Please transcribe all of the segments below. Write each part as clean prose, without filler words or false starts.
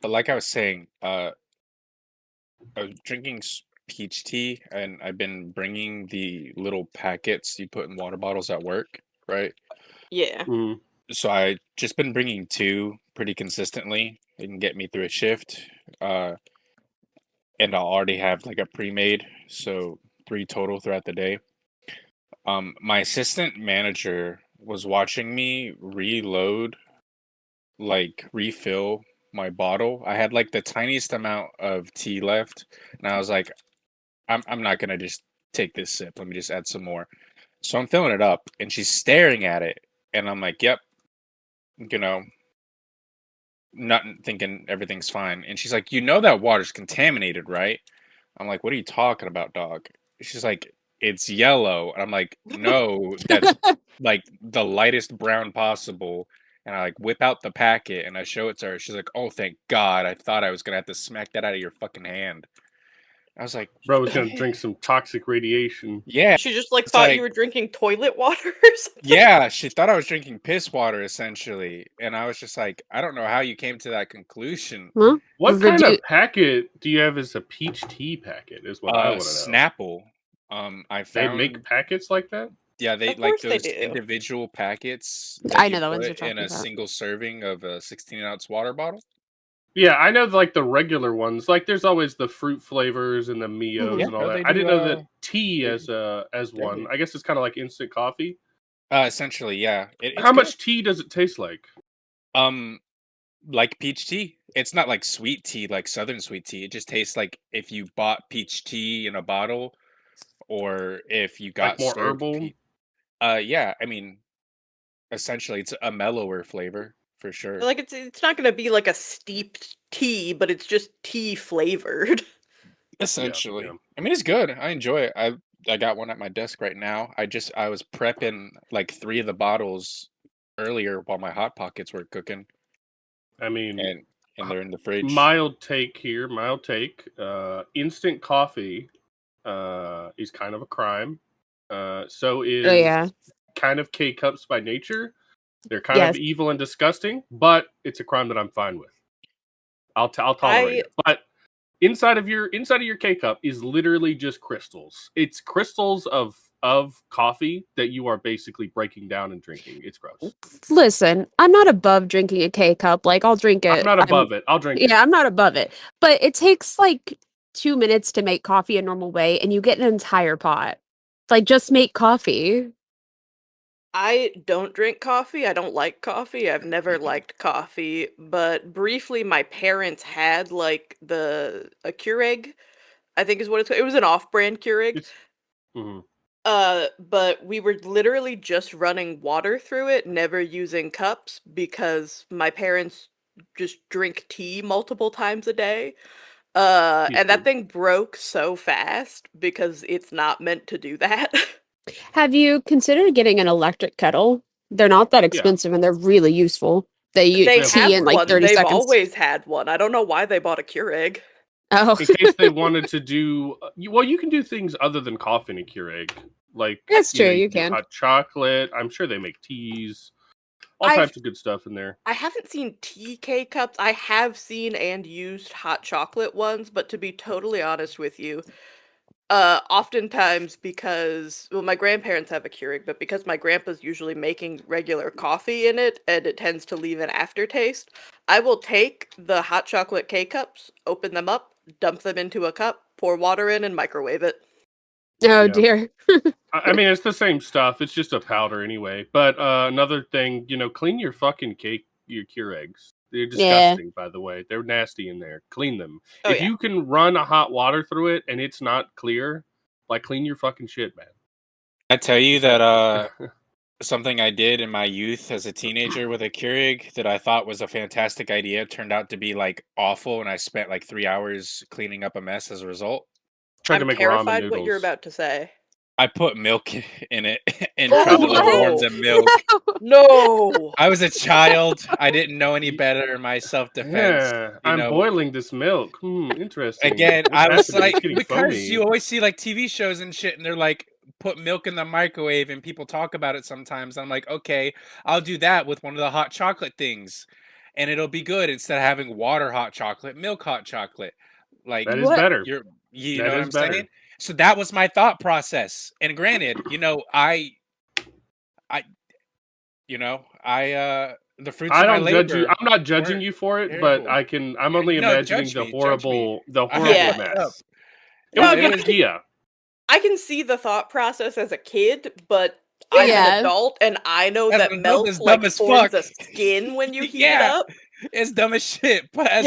But like I was saying, I was drinking peach tea, and I've been bringing the little packets you put in water bottles at work, right? Yeah. Mm. So I just been bringing two pretty consistently. It can get me through a shift, uh, and I'll already have like a pre-made, so three total throughout the day. My assistant manager was watching me reload, like refill my bottle. I had like the tiniest amount of tea left, and I was like, I'm not gonna just take this sip. Let me just add some more. So I'm filling it up, and she's staring at it, and I'm like, yep, you know, not thinking everything's fine. And she's like, you know that water's contaminated, right? I'm like, what are you talking about, dog? She's like, it's yellow. And I'm like, no, that's like the lightest brown possible. And I like whip out the packet and I show it to her. She's like, oh, thank God. I thought I was gonna have to smack that out of your fucking hand. I was like, Bro was gonna drink some toxic radiation. yeah. She just like It's thought you like, were drinking toilet water or something. yeah, she thought I was drinking piss water essentially. And I was just like, I don't know how you came to that conclusion. Huh? What kind of packet do you have as a peach tea packet? Is what I want to know. Snapple. I They found make packets like that? yeah, they Of like course they those do. individual packets I that know you the ones you're put in talking a about. single serving of a 16-ounce water bottle. Yeah, I know like the regular ones. Like there's always the fruit flavors and the Mios Yeah, and all no, that. they I do. didn't know that tea they- as they one. do. I guess it's kind of like instant coffee. Essentially, yeah, it's How good. much tea does it taste like? Um, like peach tea. It's not like sweet tea, like Southern sweet tea. It just tastes like if you bought peach tea in a bottle, or if you Like got more served herbal? yeah, I mean, essentially, it's a mellower flavor for sure. Like it's not gonna be like a steeped tea, but it's just tea flavored. Essentially. Yeah. I mean, it's good. I enjoy it. I got one at my desk right now. I was prepping like three of the bottles earlier while my hot pockets were cooking, I mean, and they're in the fridge. mild take here. Mild take. Instant coffee is kind of a crime. So is Oh yeah. kind of K cups by nature. They're kind Yes. of evil and disgusting, but it's a crime that I'm fine with. I'll tolerate it. But inside of your K cup is literally just crystals. It's crystals of coffee that you are basically breaking down and drinking. It's gross. Listen, I'm not above drinking a K cup. Like I'll drink it. I'm not above it. I'll drink it. Yeah, I'm not above it. But it takes like 2 minutes to make coffee a normal way, and you get an entire pot. Like just make coffee. I don't drink coffee. I don't like coffee. I've never liked coffee, but briefly my parents had like a Keurig, I think is what it's called. It was an off-brand Keurig. Mhm. But we were literally just running water through it, never using cups because my parents just drink tea multiple times a day. And that thing broke so fast because it's not meant to do that. Have you considered getting an electric kettle? They're not that expensive and they're really useful. They use They tea have in like one. 30 They've seconds. always had one. I don't know why they bought a Keurig. Oh. In case they wanted to do well, you can do things other than coffee in a Keurig. Like That's true, you can do can. hot chocolate. I'm sure they make teas. All types of good stuff in there. I haven't seen tea K cups. I have seen and used hot chocolate ones, but to be totally honest with you, oftentimes because well, my grandparents have a Keurig, but because my grandpa's usually making regular coffee in it and it tends to leave an aftertaste, I will take the hot chocolate K cups, open them up, dump them into a cup, pour water in, and microwave it. Oh Yeah. dear. I mean, it's the same stuff. It's just a powder anyway. But another thing, clean your fucking your Keurigs. They're disgusting, by the way. They're nasty in there. Clean them. Oh, if yeah. you can run a hot water through it and it's not clear, like clean your fucking shit, man. I tell you that something I did in my youth as a teenager with a Keurig that I thought was a fantastic idea turned out to be like awful, and I spent like 3 hours cleaning up a mess as a result. Tried I'm to make ramen terrified noodles. what you're about to say. I put milk in it and Oh, tried to no. warm the milk. No! I was a child. I didn't know any better in my self-defense. Yeah, I'm boiling this milk. Interesting. Again, What's I was happening? like, It's getting because foamy. you always see like TV shows and shit, and they're like, put milk in the microwave, and people talk about it sometimes. I'm like, okay, I'll do that with one of the hot chocolate things. and it'll be good instead of having water hot chocolate, milk hot chocolate. Like That is better. you That know what is I'm better. saying? So that was my thought process. And granted, I the fruits I of my don't judge you. labor I'm not judging weren't you for it, but terrible. I'm only No, imagining judge me, judge me. the I had horrible Yeah. fucked up. mess. It No, was I mean, good idea. I can see the thought process as a kid, but I'm an Yeah. adult, and I know As that an adult, milk it's dumb as forms fuck. a skin when you heat it Yeah. up. It's dumb as shit. But as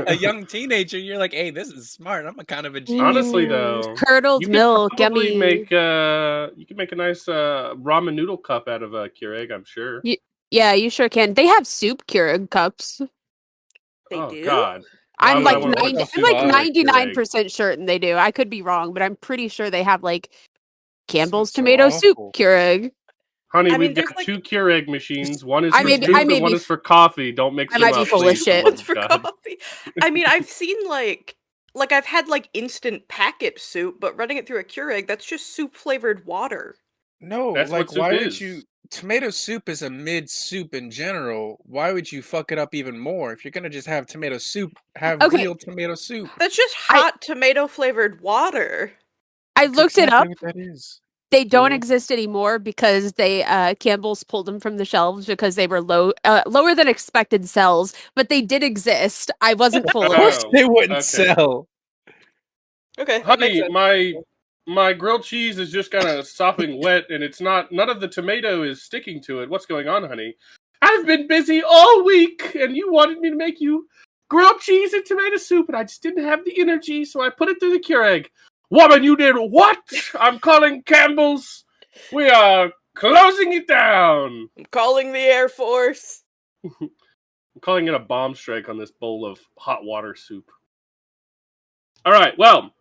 a young teenager, you're like, hey, this is smart. I'm a kind of a genius. Honestly, though, curdled you could milk, probably yummy. make you can make a nice ramen noodle cup out of a Keurig, I'm sure. Yeah, you sure can. They have soup Keurig cups. They Oh do? God, why I'm would I like want to put 90, I'm soup like in a Keurig? 99% certain they do. I could be wrong, but I'm pretty sure they have like Campbell's Sounds so tomato soup awful. Keurig. Honey, I mean, we've there's got like 2 Keurig machines. One is I for may be I soup may and one be is for coffee. Don't mix I them might be up, full of please. shit. Oh ones for God. coffee. I mean, I've seen like I've had like instant packet soup, but running it through a Keurig, that's just soup flavored water. No, That's what like soup why would is. you tomato soup is a mid soup in general. Why would you fuck it up even more? If you're gonna just have tomato soup, have Okay, real tomato soup. That's just I hot tomato flavored water. I That's looked it exactly up. what that is. They don't Fool. exist anymore because they Campbell's pulled them from the shelves because they were lower than expected sales, but they did exist. I wasn't Of full of it. course Oh, they wouldn't okay. sell. Okay, that makes Honey, sense. my grilled cheese is just kind of sopping wet, and it's not. None of the tomato is sticking to it. What's going on, honey? I've been busy all week, and you wanted me to make you grilled cheese and tomato soup, and I just didn't have the energy, so I put it through the Keurig. Woman, you did what? I'm calling Campbell's. We are closing it down. I'm calling the Air Force. I'm calling it a bomb strike on this bowl of hot water soup. All right, well,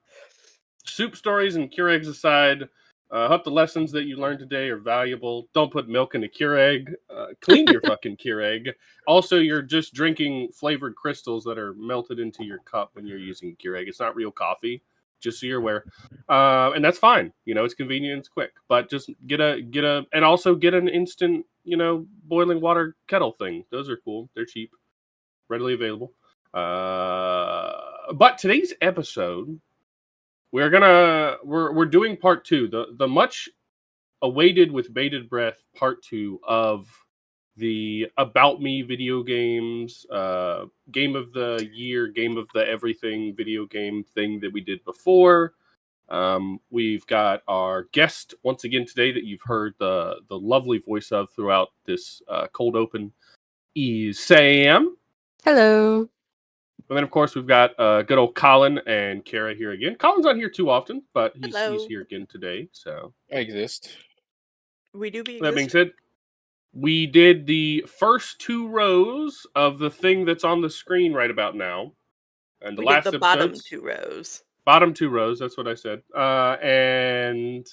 soup stories and Keurigs aside, hope the lessons that you learned today are valuable. Don't put milk in a Keurig. Clean your fucking Keurig. Also, you're just drinking flavored crystals that are melted into your cup when you're using Keurig. It's not real coffee, just so you're aware. And that's fine. You know, it's convenient, it's quick. But just and also get an instant, boiling water kettle thing. Those are cool. They're cheap, readily available. But today's episode, we're doing part 2, the much awaited with bated breath part 2 of the About Me video games, game of the year, game of the everything video game thing that we did before. We've got our guest once again today that you've heard the lovely voice of throughout this cold open is Sam. Hello. And then, of course, we've got good old Colin and Kara here again. Colin's not here too often, but he's Hello. here again today. So I exist. We do be that being existing. said, we did the first 2 rows of the thing that's on the screen right about now, and the We did last the bottom episodes, 2 rows. bottom 2 rows. That's what I said. And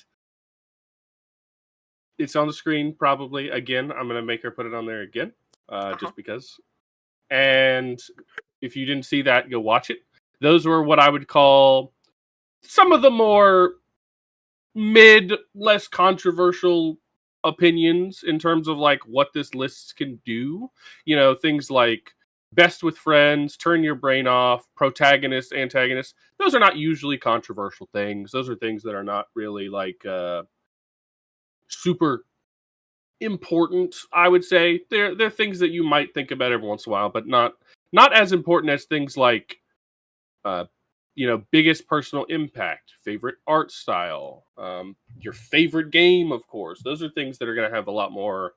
it's on the screen probably again. I'm gonna make her put it on there again, just because. And if you didn't see that, go watch it. Those were what I would call some of the more mid, less controversial opinions in terms of like what this list can do. Things like best with friends, turn your brain off, protagonist, antagonist. Those are not usually controversial things. Those are things that are not really like super important, I would say. They're things that you might think about every once in a while, but not as important as things like biggest personal impact, favorite art style, your favorite game, of course. Those are things that are going to have a lot more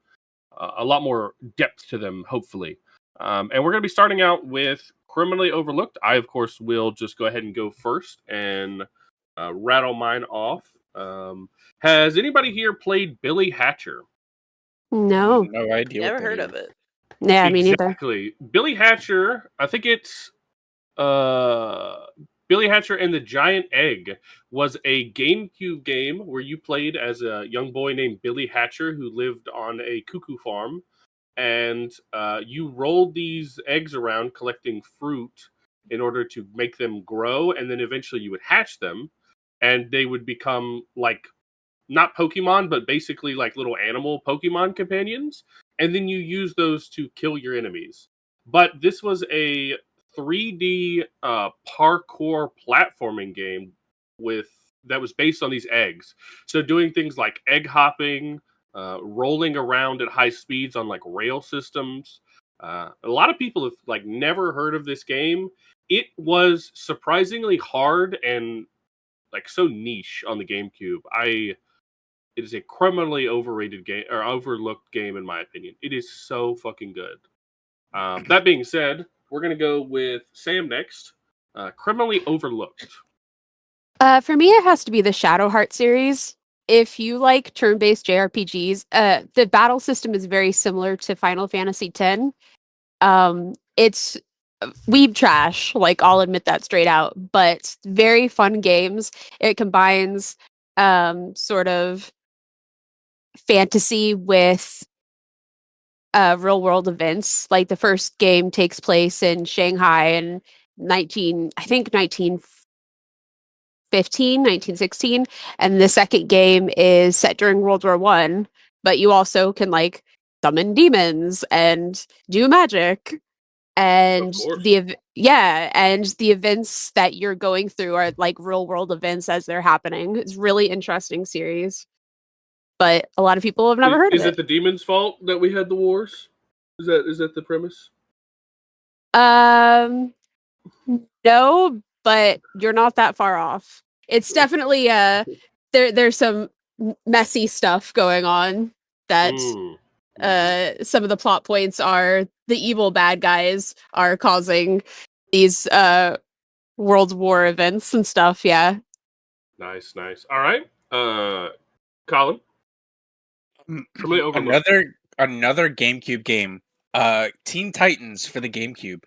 depth to them, hopefully. And we're going to be starting out with Criminally Overlooked. I, of course, will just go ahead and go first and rattle mine off. Has anybody here played Billy Hatcher? No. No idea Never what that heard is. of it. Yeah, me neither. Exactly. Billy Hatcher, I think it's Billy Hatcher and the Giant Egg was a GameCube game where you played as a young boy named Billy Hatcher who lived on a cuckoo farm, and you rolled these eggs around collecting fruit in order to make them grow, and then eventually you would hatch them, and they would become like not Pokemon, but basically like little animal Pokemon companions, and then you use those to kill your enemies. but this was a 3D parkour platforming game that was based on these eggs. So doing things like egg hopping, rolling around at high speeds on like rail systems. A lot of people have like never heard of this game. It was surprisingly hard and like so niche on the GameCube. It is a criminally overrated game or overlooked game in my opinion. It is so fucking good. That being said, we're gonna go with Sam next. Criminally overlooked. For me, it has to be the Shadowheart series. If you like turn-based JRPGs, the battle system is very similar to Final Fantasy X. It's weeb trash, like I'll admit that straight out, but very fun games. It combines sort of fantasy with real world events. Like the first game takes place in Shanghai in 1916, and the second game is set during World War One, but you also can like summon demons and do magic. Of And course. and the events that you're going through are like real world events as they're happening. It's really interesting series, but a lot of people have never heard of Is it it. the demons' fault that we had the wars? Is that the premise? Um, no, but you're not that far off. It's definitely there's some messy stuff going on that Mm. some of the plot points are the evil bad guys are causing these World War events and stuff, yeah. Nice. All right. Colin, criminally overlooked. Another GameCube game. Teen Titans for the GameCube.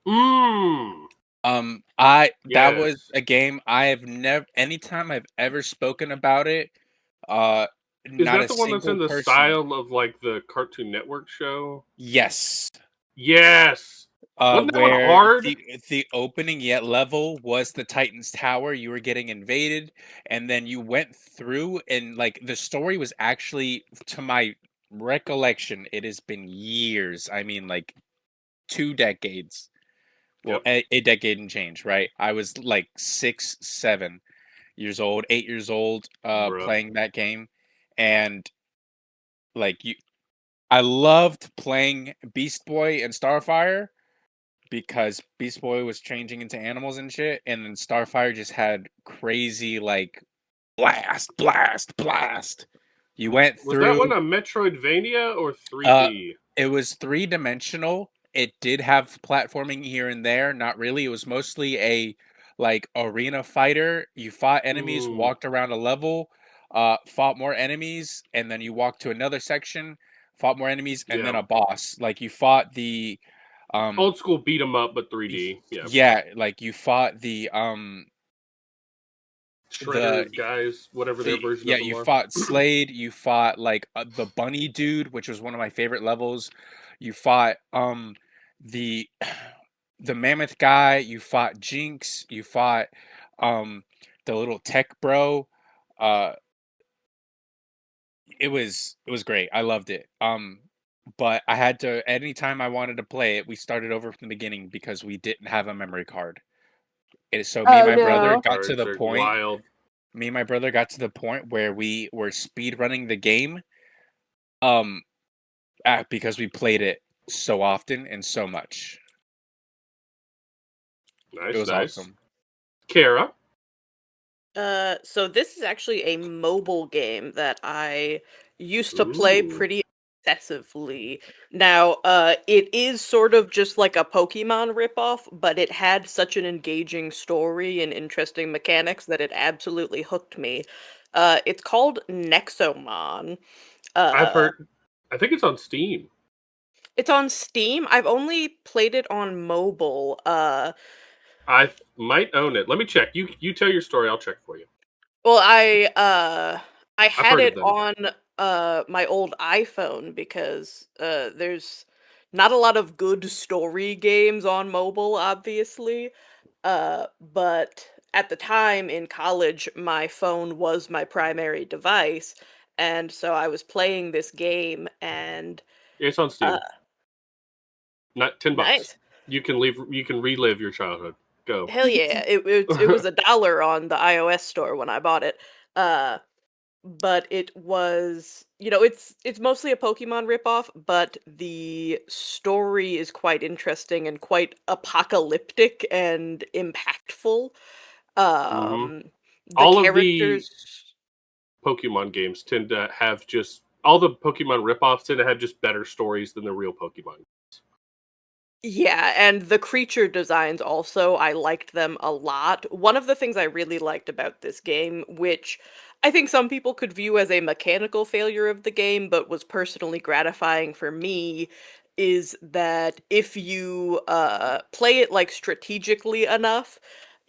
Mm. That was Yes. a game I have never. Anytime I've ever spoken about it, uh, Is not that a the one that's single in the person. style of like the Cartoon Network show? Yes. Yes. Wasn't that one Where hard? the opening yet level was the Titans Tower. You were getting invaded, and then you went through, and like the story was actually, to my recollection, it has been years. I mean, like 2 decades. Well, Yep. a decade and change, right? I was like 6, 7 years old, 8 years old, Bruh. playing that game, and like I loved playing Beast Boy and Starfire because Beast Boy was changing into animals and shit, and then Starfire just had crazy like blast, blast, blast. You went Was that one through. a Metroidvania or Uh, 3D? it was 3 dimensional. It did have platforming here and there. Not really. It was mostly a like arena fighter. You fought enemies, Mm. walked around a level, fought more enemies, and then you walked to another section, fought more enemies, and then Yeah. a boss. Like you fought the um Old school beat 'em up, but 3D. Yeah. yeah, like you fought the Shredder guys, whatever their version of them you are. fought Slade, you fought like the bunny dude, which was one of my favorite levels. You fought the the mammoth guy, you fought Jinx, you fought um the little tech bro. Uh it was great. I loved it. But I had to, anytime I wanted to play it, we started over from the beginning because we didn't have a memory card. So me and Oh my brother no. got to Cards the are point wild. me and my brother got to the point where we were speed running the game, um because we played it so often and so much. It Nice, was nice. awesome. Kara. So this is actually a mobile game that I used to play Ooh. pretty excessively. Now, it is sort of just like a Pokemon ripoff, but it had such an engaging story and interesting mechanics that it absolutely hooked me. It's called Nexomon. I've Uh, heard. I think it's on Steam. it's on Steam. I've only played it on mobile. I might own it. Let me check. You tell your story. I'll check for you. Well, I I've had heard of it them. on my old iPhone because there's not a lot of good story games on mobile, obviously. But at the time in college, my phone was my primary device, and so I was playing this game and It's on uh Steam. Not $10. Nice. You can relive your childhood. Go. Hell yeah. It was $1 on the iOS store when I bought it. But it was, it's mostly a Pokemon ripoff, but the story is quite interesting and quite apocalyptic and impactful. Mhm. The All of the characters. Pokemon games tend to have just all the Pokemon ripoffs tend to have just better stories than the real Pokemon. Yeah, and the creature designs also, I liked them a lot. One of the things I really liked about this game, which I think some people could view as a mechanical failure of the game, but was personally gratifying for me, is that if you play it like strategically enough,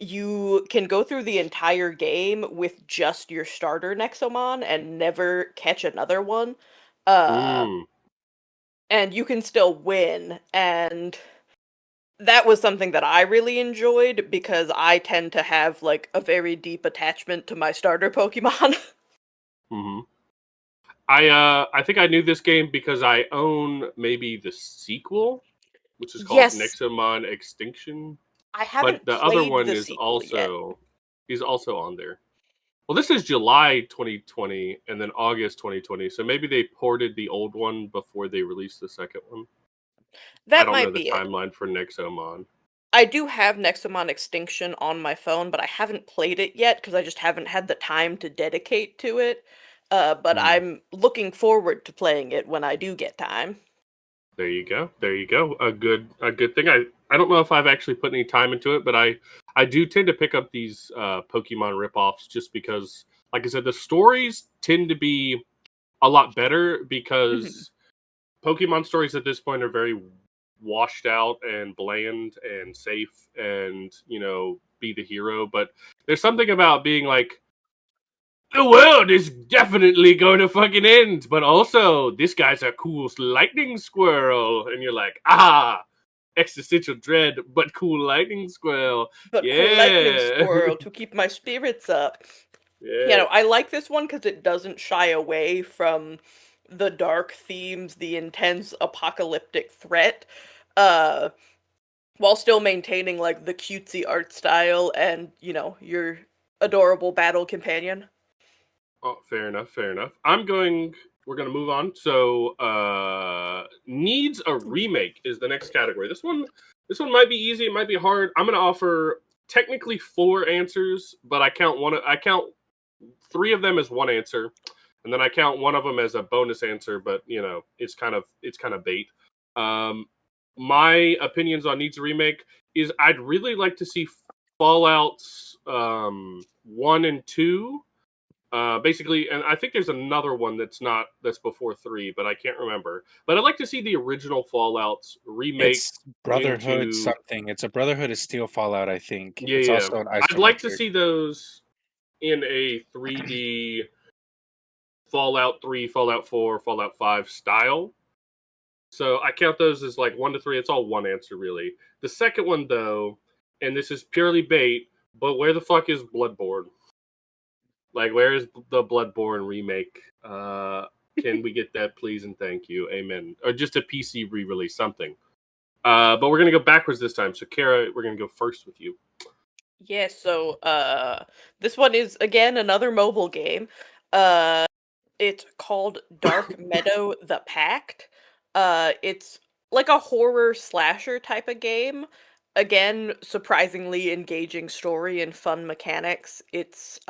you can go through the entire game with just your starter Nexomon and never catch another one. Uh, Mm. and you can still win, and that was something that I really enjoyed because I tend to have like a very deep attachment to my starter Pokemon. Hmm. I think I knew this game because I own maybe the sequel, which is called Yes, Nexomon Extinction, I but haven't the other played one the sequel yet. is also on there. Well, this is July 2020 and then August 2020, so maybe they ported the old one before they released the second one. I That don't know might the be it. timeline for Nexomon. I do have Nexomon Extinction on my phone, but I haven't played it yet because I just haven't had the time to dedicate to it. But Hmm. I'm looking forward to playing it when I do get time. There you go. There you go. A good thing. I don't know if I've actually put any time into it, but I do tend to pick up these Pokemon ripoffs just because, like I said, the stories tend to be a lot better Mhm. because Pokemon stories at this point are very washed out and bland and safe and, be the hero. But there's something about being like, the world is definitely going to fucking end, but also this guy's a cool lightning squirrel. And you're like, existential dread, but cool lightning squirrel. But cool lightning Yeah. squirrel to keep my spirits up. Yeah. I like this one because it doesn't shy away from the dark themes, the intense apocalyptic threat, uh, while still maintaining like the cutesy art style and, your adorable battle companion. Oh, fair enough. Fair enough. We're going to move on. So, needs a remake is the next category. This one might be easy. It might be hard. I'm going to offer technically four answers, but I count three of them as one answer, and then I count one of them as a bonus answer. But it's kind of bait. Um, my opinions on needs a remake is I'd really like to see Fallout's 1 and 2. Basically, and I think there's another one that's before 3, but I can't remember. But I'd like to see the original Fallout's remake It's Brotherhood into. something. It's a Brotherhood of Steel Fallout, I think. Yeah, It's yeah. also an I'd like to isometric. see those in a 3D Fallout 3, Fallout 4, Fallout 5 style. So I count those as like 1 to 3. It's all one answer, really. The second one, though, and this is purely bait, but where the fuck is Bloodborne? Like, where is the Bloodborne remake? Can we get that, please and thank you? Amen. Or just a PC re-release, something. But we're gonna go backwards this time. So, Kara, we're gonna go first with you. Yeah, so this one is again another mobile game. Uh it's called Dark Meadow the Pact. It's like a horror slasher type of game. Again, surprisingly engaging story and fun mechanics. It's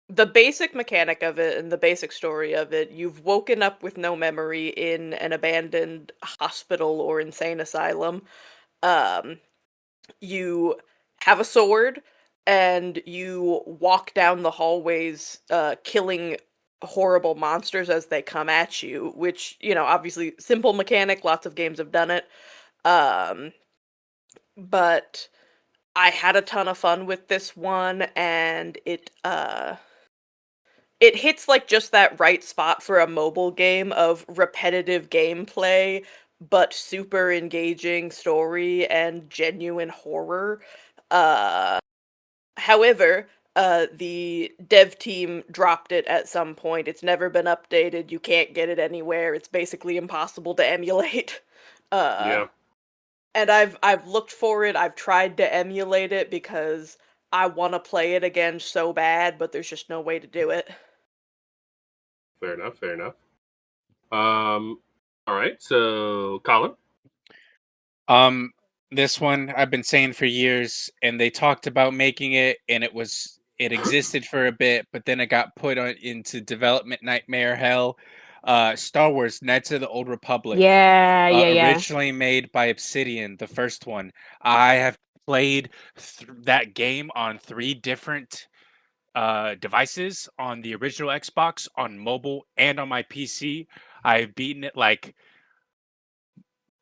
the basic mechanic of it and the basic story of it. You've woken up with no memory in an abandoned hospital or insane asylum. Um you have a sword and you walk down the hallways killing horrible monsters as they come at you, which, obviously simple mechanic, lots of games have done it. um but I had a ton of fun with this one, and it hits like just that right spot for a mobile game of repetitive gameplay but super engaging story and genuine horror. uh However, the dev team dropped it at some point. It's never been updated. You can't get it anywhere. It's basically impossible to emulate. Yeah. And I've looked for it. I've tried to emulate it because I want to play it again so bad, but there's just no way to do it. Fair enough. Fair enough. All right. So, Colin. This one I've been saying for years, and they talked about making it, and it existed for a bit, but then it got put into development nightmare hell. Star Wars: Knights of the Old Republic. Yeah. Originally made by Obsidian, the first one. I have played that game on 3 different devices, on the original Xbox, on mobile, and on my PC. I've beaten it like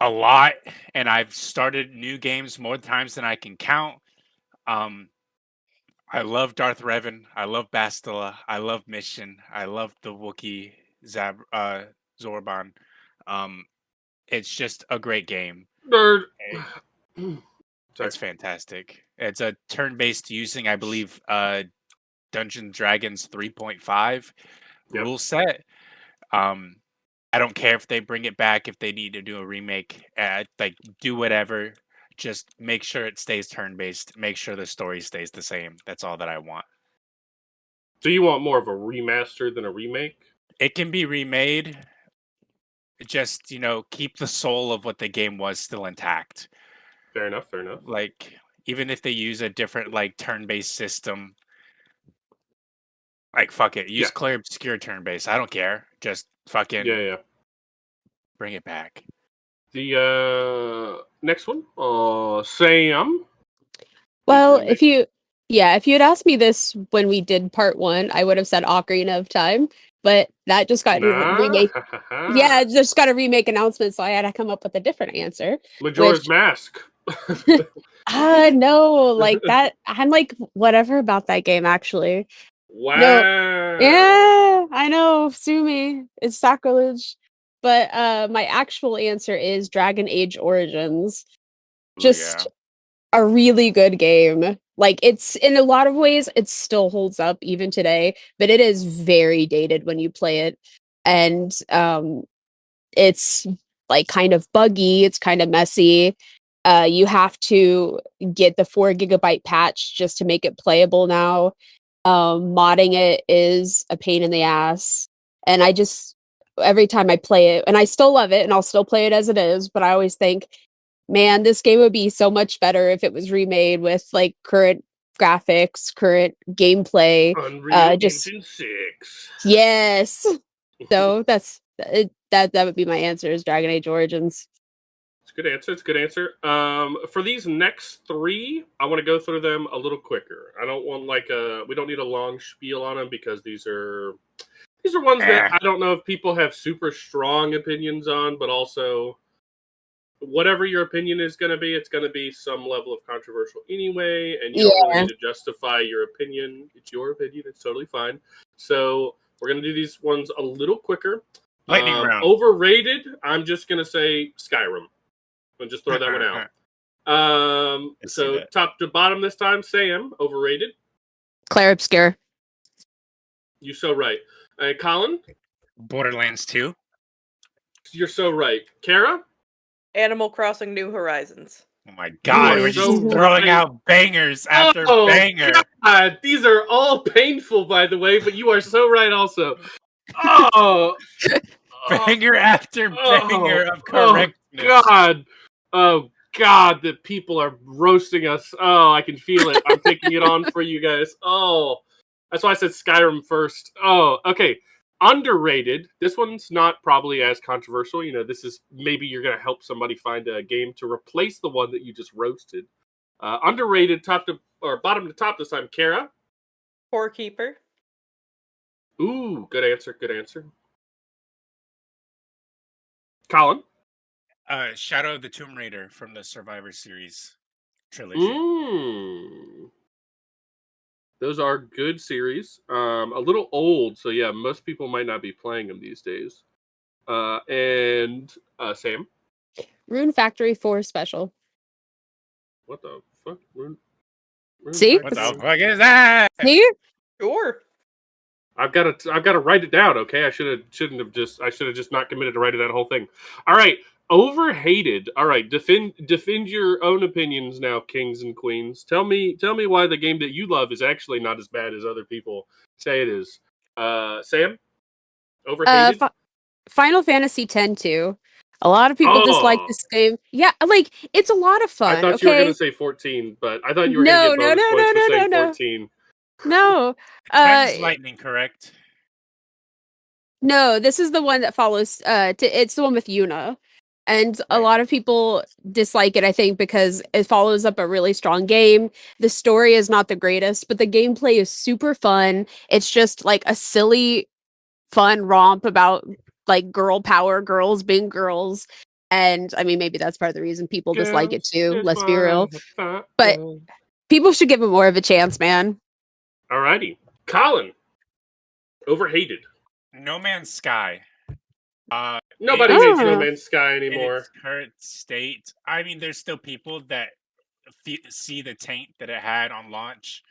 a lot, and I've started new games more times than I can count. Um, I love Darth Revan. I love Bastila. I love Mission. I love the Wookiee Zorban. Um, it's just a great game. Nerd. It's fantastic. It's a turn-based using, I believe, Dungeons Dragons 3.5 rule set. I don't care if they bring it back, if they need to do a remake, like do whatever. Just make sure it stays turn-based. Make sure the story stays the same. That's all that I want. So you want more of a remaster than a remake? It can be remade. Just, keep the soul of what the game was still intact. Fair enough. Fair enough. Like, even if they use a different, like, turn-based system, like, fuck it. Use Clear Obscure turn-based. I don't care. Just fucking bring it back. The next one, Sam. Well, if you had asked me this when we did part 1, I would have said Ocarina of Time, but that just got remake. Yeah, it just got a remake announcement, so I had to come up with a different answer. Majora's Mask. No, like that. I'm like whatever about that game actually. Wow. No. Yeah, I know. Sue me. It's sacrilege. But my actual answer is Dragon Age Origins. Just a really good game. Like, it's in a lot of ways it still holds up even today, but it is very dated when you play it. And it's like kind of buggy, it's kind of messy. You have to get the 4 GB patch just to make it playable now. Modding it is a pain in the ass. And I just, every time I play it, and I still love it and I'll still play it as it is, but I always think, man, this game would be so much better if it was remade with like current graphics, current gameplay. Unreal Engine 6. Yes. So that's it. That would be my answer is Dragon Age Origins. It's a good answer. It's a good answer. For these next 3, I want to go through them a little quicker. I don't want we don't need a long spiel on them because these are ones that I don't know if people have super strong opinions on, but also whatever your opinion is going to be, it's going to be some level of controversial anyway, and you don't really need to justify your opinion. It's your opinion. It's totally fine. So we're going to do these ones a little quicker. Lightning round. Overrated, I'm just going to say Skyrim. I'll just throw that one out. So top to bottom this time, Sam, overrated. Claire Obscure. You're so right. Colin? Borderlands 2. You're so right. Kara? Animal Crossing New Horizons. Oh my god, we're just throwing out bangers after banger. God, these are all painful, by the way, but you are so right also. Oh! Banger after banger of correctness. Oh, God, that people are roasting us. Oh, I can feel it. I'm taking it on for you guys. Oh, that's why I said Skyrim first. Oh, okay. Underrated. This one's not probably as controversial. This is maybe you're going to help somebody find a game to replace the one that you just roasted. Underrated, bottom to top this time. Kara? Core Keeper. Ooh, good answer. Good answer. Colin? Shadow of the Tomb Raider from the Survivor Series trilogy. Those are good series. A little old, so yeah, most people might not be playing them these days. And Sam? Rune Factory 4 Special. What the fuck? Rune See? What the fuck is that? See? Sure. I've got to write it down. Okay, I should have just not committed to writing that whole thing. All right, Overhated. All right, defend your own opinions now, kings and queens. Tell me why the game that you love is actually not as bad as other people say it is. Sam, overhated. Final Fantasy X too. A lot of people dislike Oh, this game. Yeah, like it's a lot of I fun. thought you were gonna Okay, say 14, but I thought you were gonna no, get no, no, bonus points no, for no, no, saying no, 14. no. 10's lightning, correct? No, this is the one that follows. It's the one with Yuna, and a Right. lot of people dislike it. I think because it follows up a really strong game. The story is not the greatest, but the gameplay is super fun. It's just like a silly, fun romp about like girl power, girls being girls. And I mean, maybe that's part of the reason people dislike it Girls too. just Let's be wanna real, have fun. but people should give it more of a chance, man. Alrighty, Colin, overhated. No Man's Sky. It Nobody is hates No Oh, Man's Sky in anymore. its current state. I mean, there's still people that see the taint that it had on launch,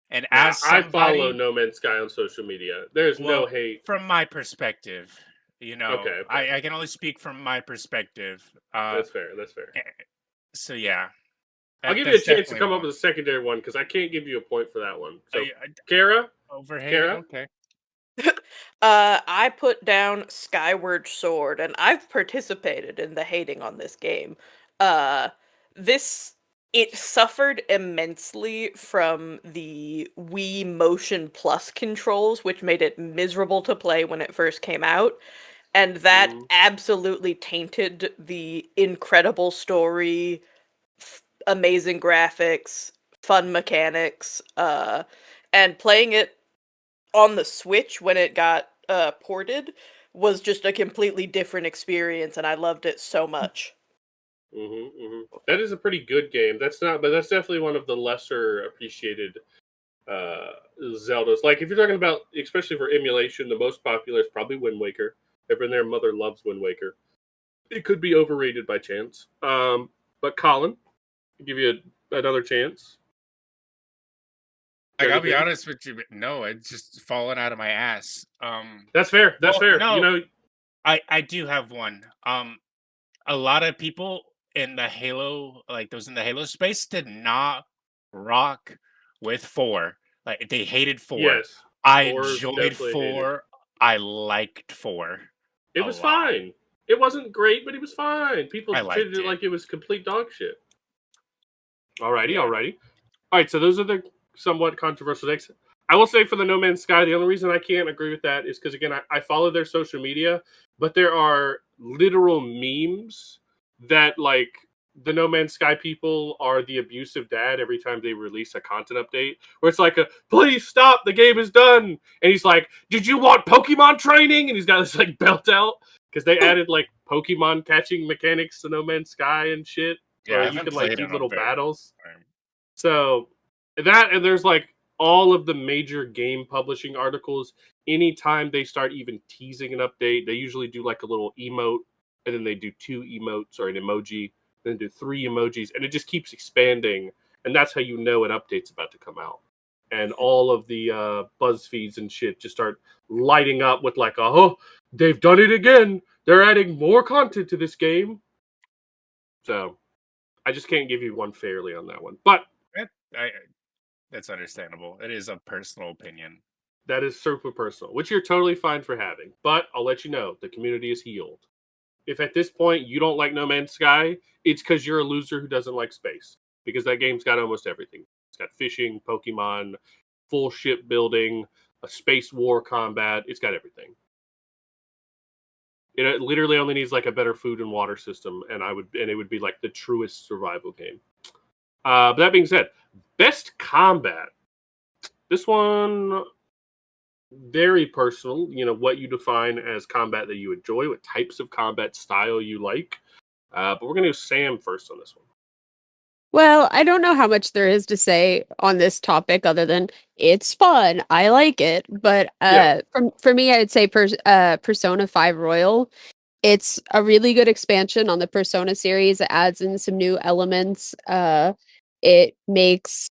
and Nah, as I follow somebody, No Man's Sky on social media. There's no well, hate. from my perspective, Okay. I can only speak from my perspective. That's fair. That's fair. Eh, so yeah, I'll give you a that's chance to definitely come up one. with a secondary one because I can't give you a point for that one. So, I, Kara, overhated. Kara, Okay. I put down Skyward Sword, and I've participated in the hating on this game. Uh, this it suffered immensely from the Wii Motion Plus controls, which made it miserable to play when it first came out, and that mm, absolutely tainted the incredible story, amazing graphics, fun mechanics, and playing it on the Switch when it got ported was just a completely different experience, and I loved it so much. that is a pretty good game. That's not, but that's definitely one of the lesser appreciated uh, Zeldas. Like if you're talking about, especially for emulation, the most popular is probably Wind Waker. Everyone their mother loves Wind Waker. It could be overrated by chance. But Colin, I'll give you another chance. I Got gotta be anything? honest with you, but no, it's just fallen out of my ass. That's fair. That's Well, fair. You no, know, I do have one. A lot of people in the Halo, like those in the Halo space, did not rock with 4. Like they hated 4. yes, I four is enjoyed definitely hated. 4. I liked 4 It a was lot. fine. It wasn't great, but it was fine. People I treated liked it it. like it was complete dog shit. Alrighty, Yeah. alrighty. All right, so those are the somewhat controversial takes. I will say for the No Man's Sky, the only reason I can't agree with that is because, again, I follow their social media, but there are literal memes that, like, the No Man's Sky people are the abusive dad every time they release a content update, where it's like, please stop, the game is done. And he's like, did you want Pokemon training? And he's got this, like, belt out because they added, like, Pokemon catching mechanics to No Man's Sky and shit, Yeah, I where you haven't could, like, played do in a little very battles. long time. So that, and there's like all of the major game publishing articles. Anytime they start even teasing an update, they usually do like a little emote, and then they do 2 emotes or an emoji, then do 3 emojis, and it just keeps expanding. And that's how you know an update's about to come out. And all of the buzz feeds and shit just start lighting up with like, oh, they've done it again. They're adding more content to this game. So I just can't give you one fairly on that one. But I, that's understandable. It is a personal opinion. that is super personal, which you're totally fine for having. But I'll let you know the community is healed. If at this point you don't like No Man's Sky, it's because you're a loser who doesn't like space. Because that game's got almost everything. It's got fishing, Pokemon, full ship building, a space war combat. It's got everything. It literally only needs like a better food and water system, and it would be like the truest survival game. But that being said, best combat. This one very personal, what you define as combat that you enjoy, what types of combat style you like. But we're going to do Sam first on this one. Well, I don't know how much there is to say on this topic other than it's fun. I like it, but Yeah. for me, I would say Persona 5 Royal. It's a really good expansion on the Persona series. It adds in some new elements. It makes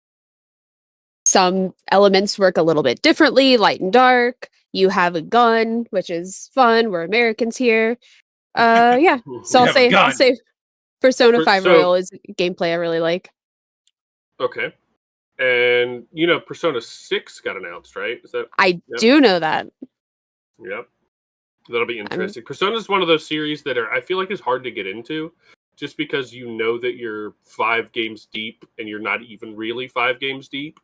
some elements work a little bit differently, light and dark. You have a gun, which is fun. We're Americans here. Yeah. So You have a I'll gun. say Persona 5 So- Royal is gameplay I really like. Okay. And Persona 6 got announced, right? Is that? I Yep. do know that. Yep. That'll be interesting. Persona is one of those series that I feel like is hard to get into, just because you know that you're 5 games deep and you're not even really 5 games deep,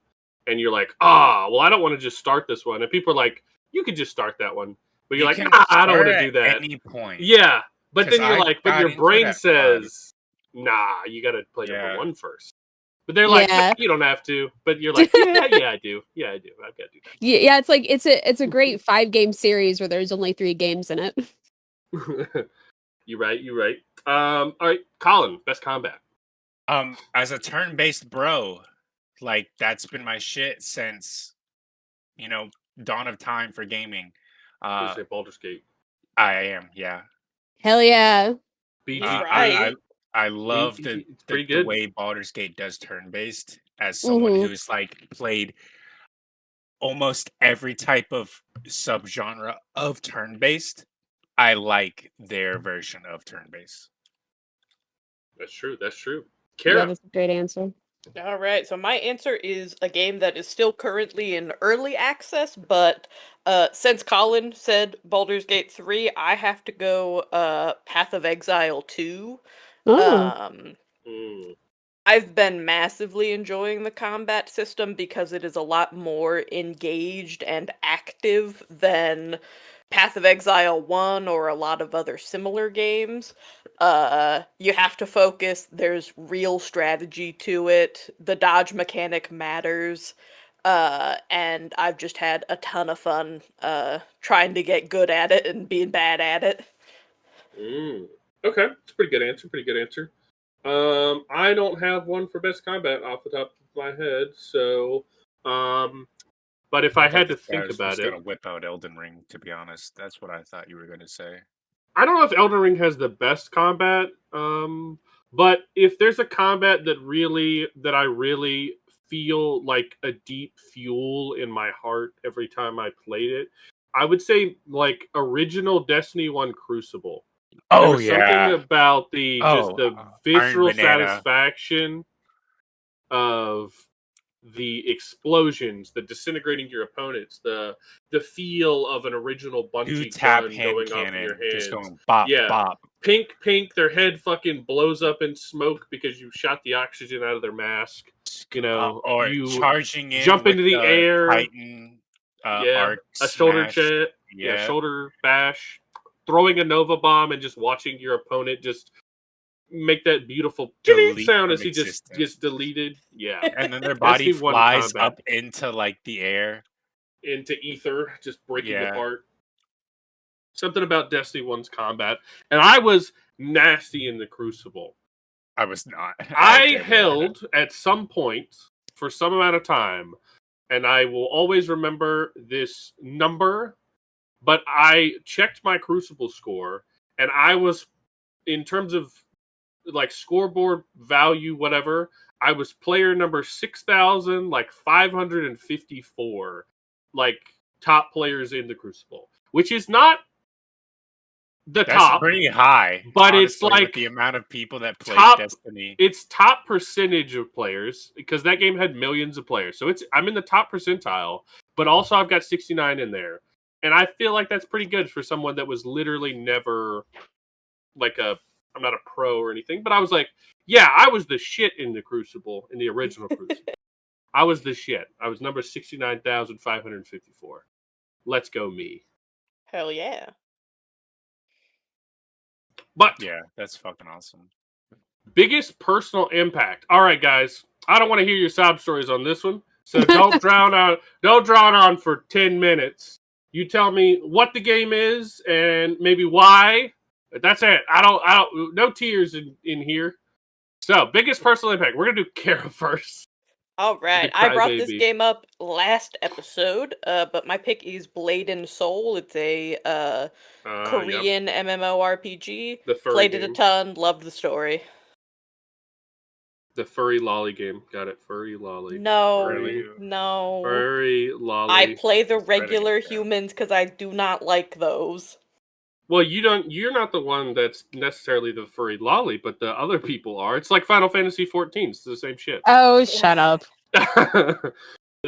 and you're like, well, I don't want to just start this one. And people are like, you could just start that one, but you're like, can I don't want to start do at that. any point. Yeah, but 'Cause then you're I like, but got your into it brain at 5. says, nah, you got to play number Yeah. 1 first. But they're like, Yeah. no, you don't have to. But you're like, yeah, I do. Yeah, I do. I've got to do Yeah, it's like it's a great 5-game series where there's only 3 games in it. that. You're right. All right, Colin, best combat. As a turn-based bro, like that's been my shit since, dawn of time for gaming. You say Baldur's Gate. I am, yeah. Hell yeah. BG. Right. I love it's the pretty good. way Baldur's Gate does turn-based. As someone who's like played almost every type of subgenre of turn-based, I like their version of turn-based. That's true. Yeah, Kara. that's a great answer. All right, so my answer is a game that is still currently in early access, but since Colin said Baldur's Gate 3, I have to go Path of Exile 2. Oh. I've been massively enjoying the combat system because it is a lot more engaged and active than Path of Exile 1 or a lot of other similar games. You have to focus, there's real strategy to it, the dodge mechanic matters, and I've just had a ton of fun trying to get good at it and being bad at it. Okay, it's a pretty good answer. I don't have one for best combat off the top of my head, so but if I had to think about I was it, gonna whip out Elden Ring, to be honest. That's what I thought you were gonna say. I don't know if Elden Ring has the best combat, but if there's a combat that I really feel like a deep fuel in my heart every time I played it, I would say like original Destiny 1 Crucible. There was something about the visceral satisfaction of the explosions, the disintegrating your opponents, the feel of an original Bungie gun going off in your hands, just going bop, bop. Pink, their head fucking blows up in smoke because you shot the oxygen out of their mask. Or you charging in, jump into the air, Titan, arc a shoulder smash. shoulder bash, throwing a Nova bomb and just watching your opponent just make that beautiful sound as he just gets deleted. Yeah. And then their body flies up into like the air. Into ether, just breaking apart. Something about Destiny 1's combat. And I was nasty in the Crucible. I was not. I held at some point for some amount of time, and I will always remember this number, but I checked my Crucible score, and I was, in terms of like scoreboard value, whatever, I was player number 6,554, like top players in the Crucible, which is not That's top, pretty high, but honestly, it's like with the amount of people that play Destiny. It's top percentage of players because that game had millions of players, so I'm in the top percentile, but also I've got 69 in there, and I feel like that's pretty good for someone that was literally never like I'm not a pro or anything, but I was like, yeah, I was the shit in the Crucible, in the original Crucible. I was the shit. I was number 69,554. Let's go me. Hell yeah. But yeah, that's fucking awesome. Biggest personal impact. All right, guys. I don't want to hear your sob stories on this one, so don't drown on for 10 minutes. You tell me what the game is and maybe why. That's it. I don't. No tears in here. So, biggest personal impact. We're gonna do Kara first. All right, I brought this game up last episode, but my pick is Blade and Soul. It's a Korean MMORPG. Played it a ton. Loved the story. The furry lolly game. Got it. Furry lolly. No. Furry lolly. I play the regular humans because I do not like those. Well, you're not the one that's necessarily the furry lolly, but the other people are. It's like Final Fantasy 14. It's the same shit. Oh, shut up. The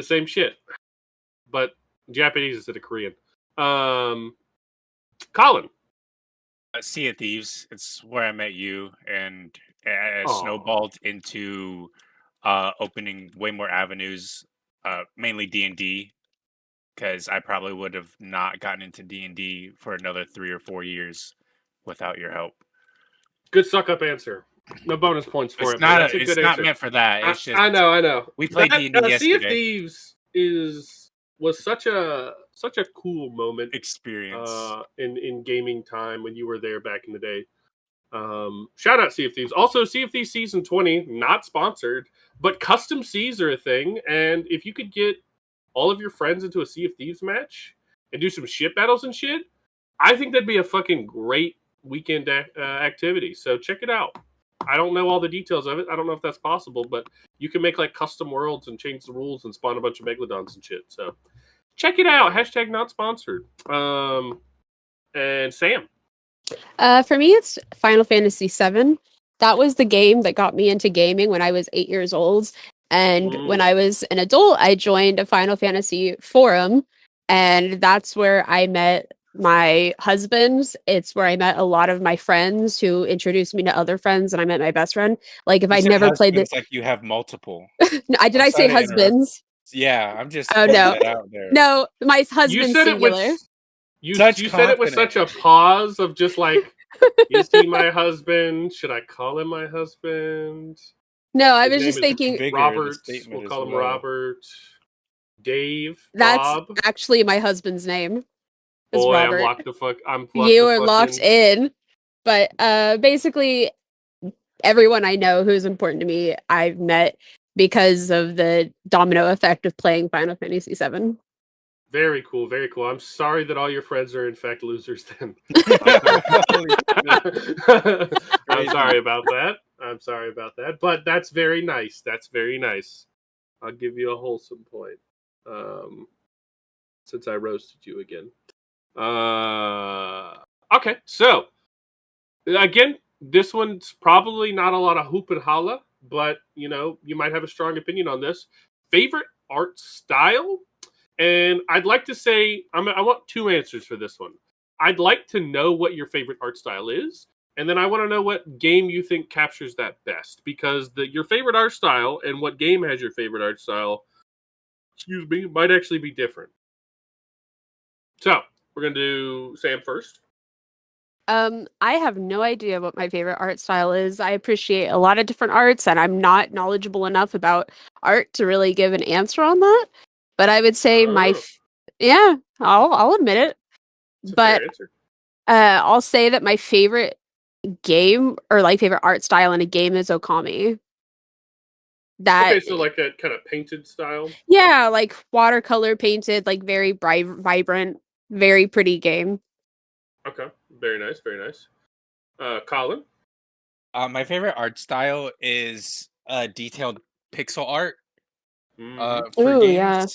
same shit, but Japanese instead of Korean. Colin. Sea of Thieves. It's where I met you, and it Aw. snowballed into opening way more avenues, mainly D&D, because I probably would have not gotten into D&D for another 3 or 4 years without your help. Good suck up answer. No bonus points for it, but that's a good It's not answer. meant for that. It's just I know. we played That D&D Sea of yesterday. Thieves was such a cool moment Experience. in gaming time when you were there back in the day. Shout out Sea of Thieves. Also, Sea of Thieves Season 20, not sponsored, but custom seas are a thing. And if you could get all of your friends into a Sea of Thieves match and do some ship battles and shit, I think that'd be a fucking great weekend activity. So check it out. I don't know all the details of it. I don't know if that's possible, but you can make like custom worlds and change the rules and spawn a bunch of megalodons and shit. So check it out. Hashtag not sponsored. And Sam. For me, it's Final Fantasy VII. That was the game that got me into gaming when I was 8 years old. And when I was an adult, I joined a Final Fantasy forum, and that's where I met my husband. It's where I met a lot of my friends who introduced me to other friends, and I met my best friend. Like if You I'd said never played this, husbands like you have multiple. did I'm I say sorry to interrupt. husbands? Yeah, I'm just Oh putting no, that out there. no, my You husband's said it with singular. you Such said it with confidence. such a pause of just like, is he my husband? Should I call him my husband? No, I His was name just is thinking Vigor in the Robert. statement We'll as call him well. Robert. Dave. that's Rob. actually my husband's name. Is Boy, I'm Robert. locked the fuck. I'm locked You the are locked fucking. in. But basically everyone I know who's important to me, I've met because of the domino effect of playing Final Fantasy VII. Very cool, very cool. I'm sorry that all your friends are in fact losers. Then I'm sorry about that. I'm sorry about that. But that's very nice. That's very nice. I'll give you a wholesome point. Since I roasted you again. Okay, so again, this one's probably not a lot of hoop and holla, but you know, you might have a strong opinion on this. Favorite art style? And I'd like to say, I want two answers for this one. I'd like to know what your favorite art style is, and then I want to know what game you think captures that best. Because your favorite art style and what game has your favorite art style, excuse me, might actually be different. So we're gonna do Sam first. I have no idea what my favorite art style is. I appreciate a lot of different arts, and I'm not knowledgeable enough about art to really give an answer on that. But I would say yeah, I'll admit it. It's a But fair answer. I'll say that my favorite game or like favorite art style in a game is Okami. That Okay, so like a kind of painted style. yeah, like watercolor painted, like very bright, vibrant, very pretty game. Okay, very nice, very nice. Colin. My favorite art style is detailed pixel art. For Ooh, games, yeah.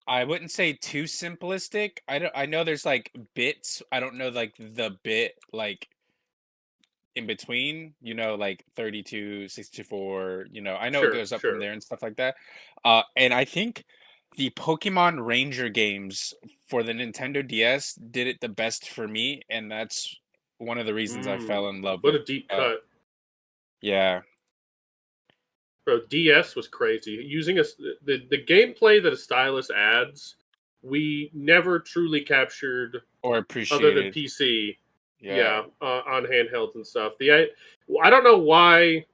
I wouldn't say too simplistic. I know there's like bits. I don't know like the bit like in between, like 32, 64, I know it Sure, goes up from sure. there and stuff like that. And I think the Pokemon Ranger games for the Nintendo DS did it the best for me, and that's one of the reasons I fell in love What with a deep cut. yeah. Bro, DS was crazy. Using the gameplay that a stylus adds, we never truly captured Or other than appreciated. PC. Yeah. On handhelds and stuff. I don't know why.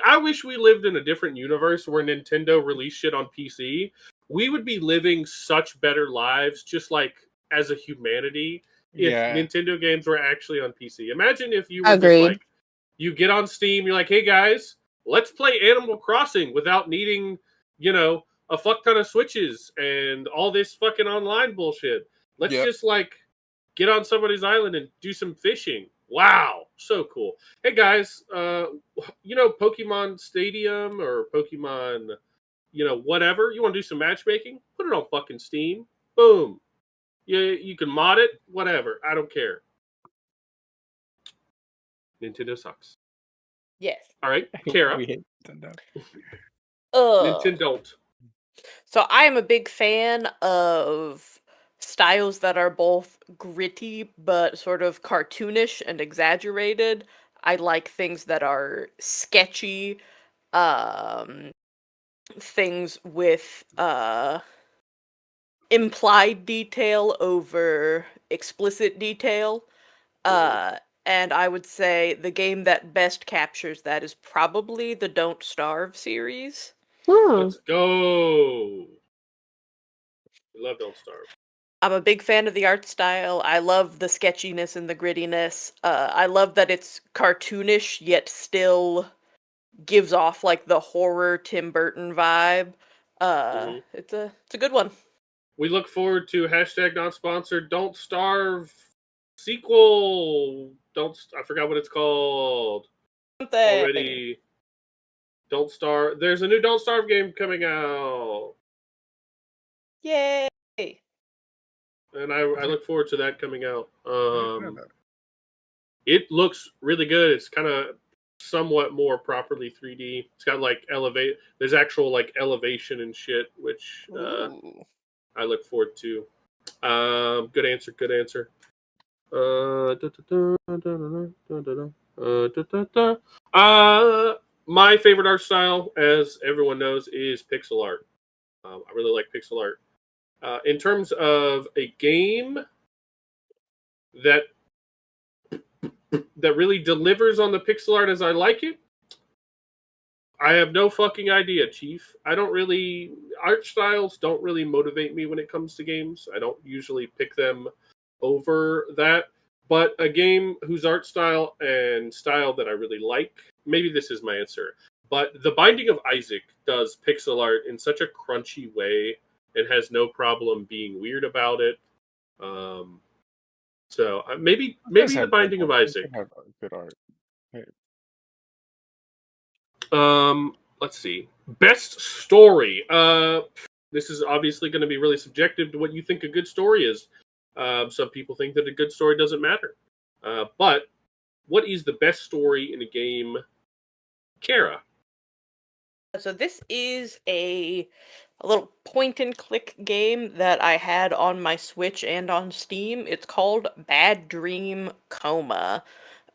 I wish we lived in a different universe where Nintendo released shit on PC. We would be living such better lives, just like as a humanity, if Yeah. Nintendo games were actually on PC. Imagine if you were just Agreed. like, you get on Steam, you're like, hey guys, let's play Animal Crossing without needing, a fuck ton of switches and all this fucking online bullshit. Let's Yep. just like get on somebody's island and do some fishing. Wow, so cool. Hey guys, Pokemon Stadium or Pokemon, whatever. You want to do some matchmaking? Put it on fucking Steam. Boom. You can mod it, whatever. I don't care. Nintendo sucks. Yes. All right, Kara. We hate Nintendo. Nintendo. So I am a big fan of styles that are both gritty but sort of cartoonish and exaggerated. I like things that are sketchy, um, things with implied detail over explicit detail. Uh, and I would say the game that best captures that is probably the Don't Starve series. Let's go. We love Don't Starve. I'm a big fan of the art style. I love the sketchiness and the grittiness. I love that it's cartoonish yet still gives off like the horror Tim Burton vibe. It's a good one. We look forward to hashtag not sponsored Don't Starve sequel. I forgot what it's called Something. already. Don't Starve. There's a new Don't Starve game coming out. Yay! And I look forward to that coming out. It looks really good. It's kind of somewhat more properly 3D. It's got like there's actual like elevation and shit, which I look forward to. Good answer. Good answer. My favorite art style, as everyone knows, is pixel art. I really like pixel art. In terms of a game that really delivers on the pixel art as I like it, I have no fucking idea, Chief. Art styles don't really motivate me when it comes to games. I don't usually pick them over that. But a game whose art style and style that I really like, maybe this is my answer. But The Binding of Isaac does pixel art in such a crunchy way and has no problem being weird about it. So maybe The Binding of Isaac. Have good art. Let's see. Best story. This is obviously going to be really subjective to what you think a good story is. Some people think that a good story doesn't matter. But what is the best story in a game, Kara? So this is a little point and click game that I had on my Switch and on Steam. It's called Bad Dream Coma.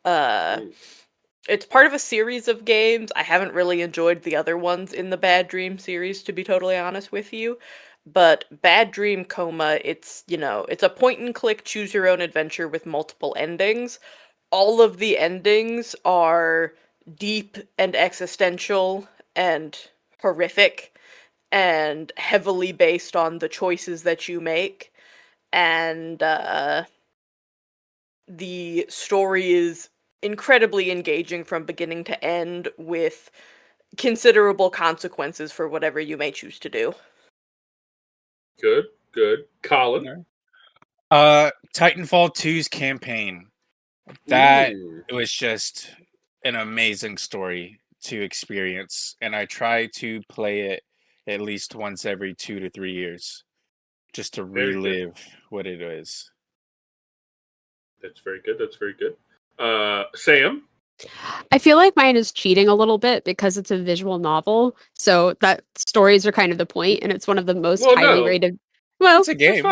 It's part of a series of games. I haven't really enjoyed the other ones in the Bad Dream series, to be totally honest with you. But Bad Dream Coma, it's a point and click choose your own adventure with multiple endings. All of the endings are deep and existential and horrific and heavily based on the choices that you make. And the story is incredibly engaging from beginning to end with considerable consequences for whatever you may choose to do. Good. Colin? Titanfall 2's campaign. That was just an amazing story to experience, and I try to play it at least once every 2 to 3 years just to relive what it is. That's very good. Sam? I feel like mine is cheating a little bit because it's a visual novel, so that stories are kind of the point, and it's one of the most highly rated. Well, it's a game.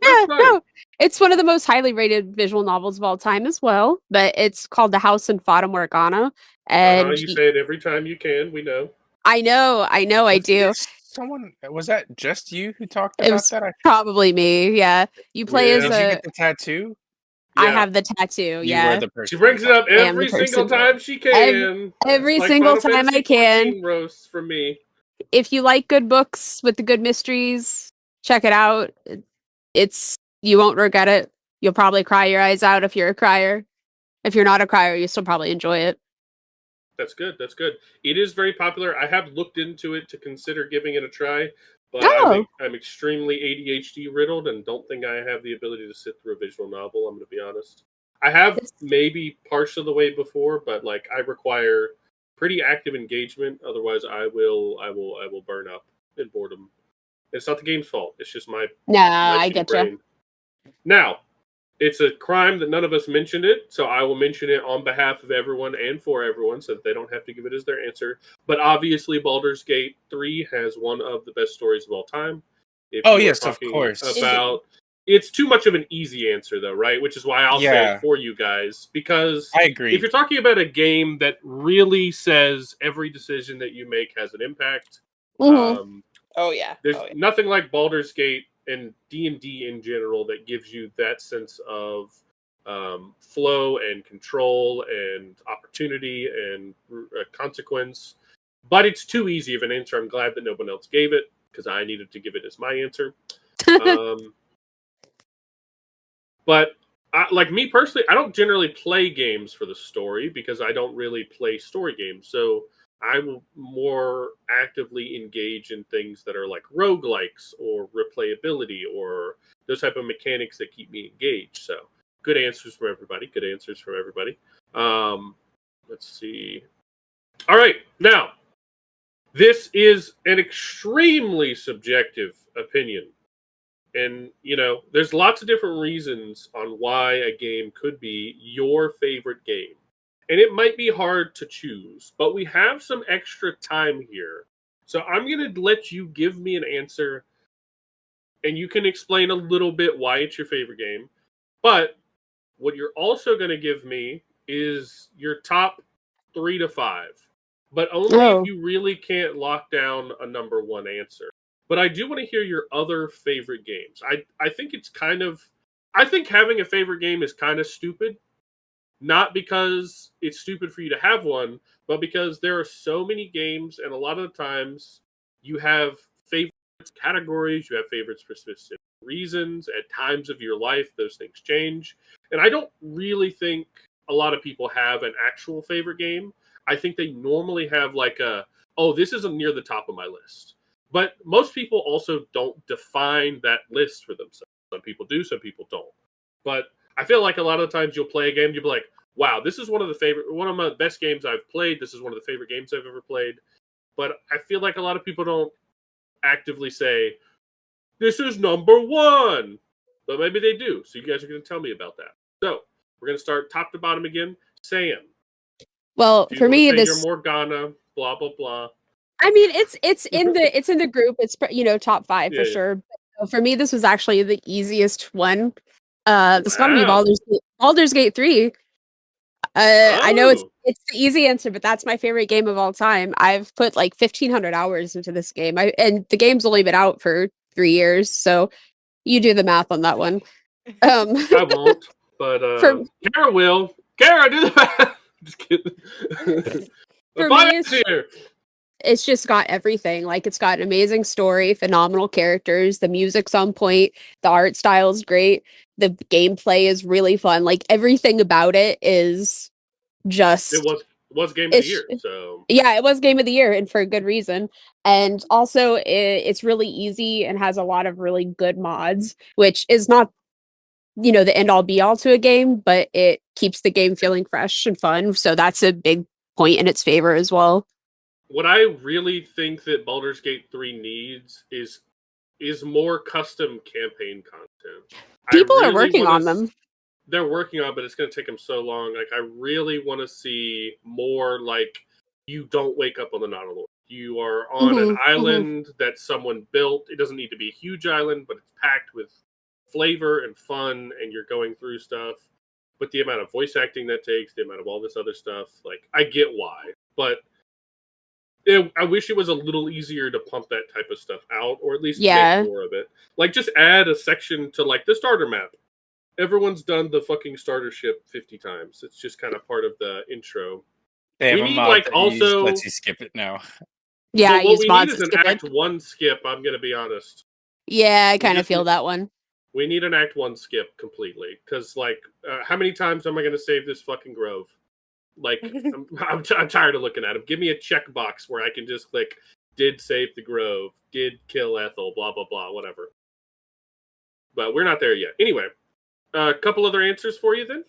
No, it's one of the most highly rated visual novels of all time as well. But it's called The House in Fata Morgana, and you say it every time you can. We know. I know, I do. Was that just you who talked It about was that? probably me. Yeah, you play as Did you get the tattoo? I have the tattoo. You were the person. She brings it up every single time she can. Every single time I can. Roast from me. If you like good books with the good mysteries, check it out. You won't regret it. You'll probably cry your eyes out if you're a crier. If you're not a crier, you still probably enjoy it. That's good. It is very popular. I have looked into it to consider giving it a try, but I'm extremely ADHD riddled and don't think I have the ability to sit through a visual novel. I'm going to be honest. I have maybe partial of the way before, but like I require pretty active engagement. Otherwise, I will burn up in boredom. It's not the game's fault. It's just my I get brain. Now, It's a crime that none of us mentioned it, so I will mention it on behalf of everyone and for everyone so that they don't have to give it as their answer. But obviously, Baldur's Gate 3 has one of the best stories of all time. If Oh you are yes, of talking course. about... It's too much of an easy answer, though, right? Which is why I'll say it for you guys. Because I if agree. you're talking about a game that really says every decision that you make has an impact, there's nothing like Baldur's Gate and D&D in general that gives you that sense of flow and control and opportunity and consequence. But it's too easy of an answer. I'm glad that no one else gave it because I needed to give it as my answer. But like me personally, I don't generally play games for the story because I don't really play story games. So I will more actively engage in things that are like roguelikes or replayability or those type of mechanics that keep me engaged. So good answers from everybody. Good answers from everybody. Let's see. All right. Now, this is an extremely subjective opinion. And, there's lots of different reasons on why a game could be your favorite game. And it might be hard to choose, but we have some extra time here. So I'm going to let you give me an answer, and you can explain a little bit why it's your favorite game. But what you're also going to give me is your top 3 to 5, but only if you really can't lock down a number one answer. But I do want to hear your other favorite games. I think it's I think having a favorite game is kind of stupid. Not because it's stupid for you to have one, but because there are so many games, and a lot of the times you have favorites categories, you have favorites for specific reasons. At times of your life, those things change. And I don't really think a lot of people have an actual favorite game. I think they normally have like this isn't near the top of my list. But most people also don't define that list for themselves. Some people do, some people don't. But I feel like a lot of times you'll play a game, you'll be like, wow, this is one of the best games I've played. This is one of the favorite games I've ever played. But I feel like a lot of people don't actively say, this is number one. But maybe they do. So you guys are going to tell me about that. So we're going to start top to bottom again. Sam. Well, for me, you're Morgana, blah, blah, blah. I mean, it's in the group. It's top 5 for sure. But for me, this was actually the easiest one. This got to be Baldur's Gate 3. I know it's the easy answer, but that's my favorite game of all time. I've put like 1,500 hours into this game. And the game's only been out for 3 years, so you do the math on that one. I won't, but Kara will. Kara, do the math. Just kidding. For me, it's just got everything. Like, it's got an amazing story, phenomenal characters, the music's on point, the art style is great, the gameplay is really fun. Like, everything about it is just... It was game of the year, so... Yeah, it was game of the year, and for a good reason. And also, it's really easy and has a lot of really good mods, which is not, the end-all be-all to a game, but it keeps the game feeling fresh and fun, so that's a big point in its favor as well. What I really think that Baldur's Gate 3 needs is more custom campaign content. People are working on them. They're working on it, but it's going to take them so long. Like, I really want to see more, like, you don't wake up on the Nautilus. You are on an island that someone built. It doesn't need to be a huge island, but it's packed with flavor and fun, and you're going through stuff. But the amount of voice acting that takes, the amount of all this other stuff, like, I get why. But I wish it was a little easier to pump that type of stuff out, or at least make more of it. Like, just add a section to, like, the starter map. Everyone's done the fucking starter ship 50 times. It's just kind of part of the intro. They have a mod that lets you skip it now. Yeah, what we need is an Act 1 skip, I'm going to be honest. Yeah, I kind of feel that one. We need an Act 1 skip completely. Because, like, how many times am I going to save this fucking grove? Like, I'm tired of looking at him. Give me a checkbox where I can just click, did save the grove, did kill Ethel, blah, blah, blah, whatever. But we're not there yet. Anyway, a couple other answers for you then?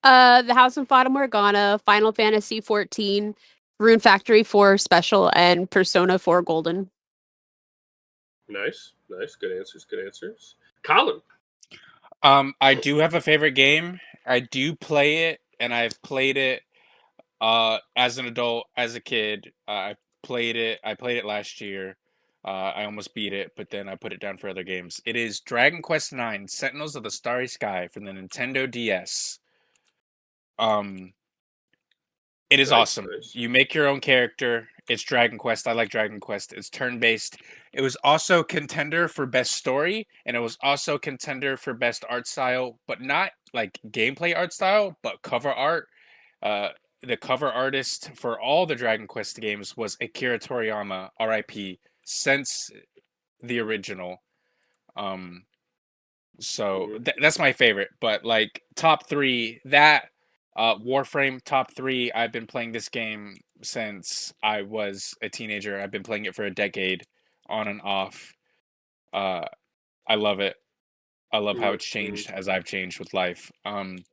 The House of Fata Morgana, Final Fantasy 14, Rune Factory 4 Special, and Persona 4 Golden. Nice. Good answers. Colin? I do have a favorite game. I do play it, and I've played it as an adult, as a kid. I played it. I played it last year. I almost beat it, but then I put it down for other games. It is Dragon Quest IX: Sentinels of the Starry Sky from the Nintendo DS. Um, it is awesome. Nice. You make your own character. It's Dragon Quest. I like Dragon Quest. It's turn-based. It was also contender for best story, and it was also contender for best art style, but not like gameplay art style, but cover art. Uh, the cover artist for all the Dragon Quest games was Akira Toriyama, R.I.P. Since the original. Um, so that's my favorite. But like top three, that Warframe top three. I've been playing this game since I was a teenager. I've been playing it for a decade, on and off. Uh, I love it. I love how it's changed as I've changed with life. And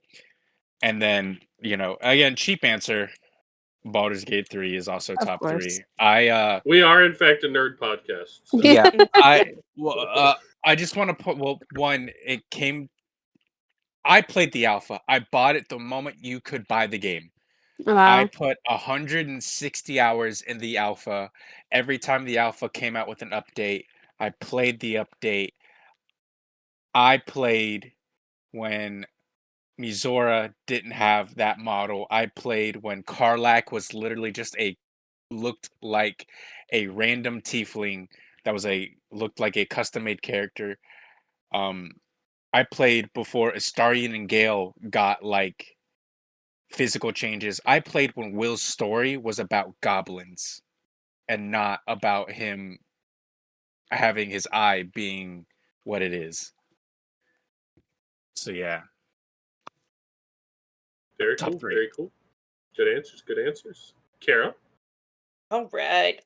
then again, cheap answer. Baldur's Gate 3 is also top course. 3. We are in fact a nerd podcast. So. Yeah, I just want to put one. I played the alpha. I bought it the moment you could buy the game. I Wow. put 160 hours in the alpha. Every time the alpha came out with an update, I played the update. I played when Mizora didn't have that model. I played when Karlach was literally just looked like a random tiefling that looked like a custom made character. I played before Astarion and Gale got like physical changes. I played when Will's story was about goblins and not about him having his eye being what it is. So yeah. Very cool. Very cool. Good answers. Good answers. Kara? All right.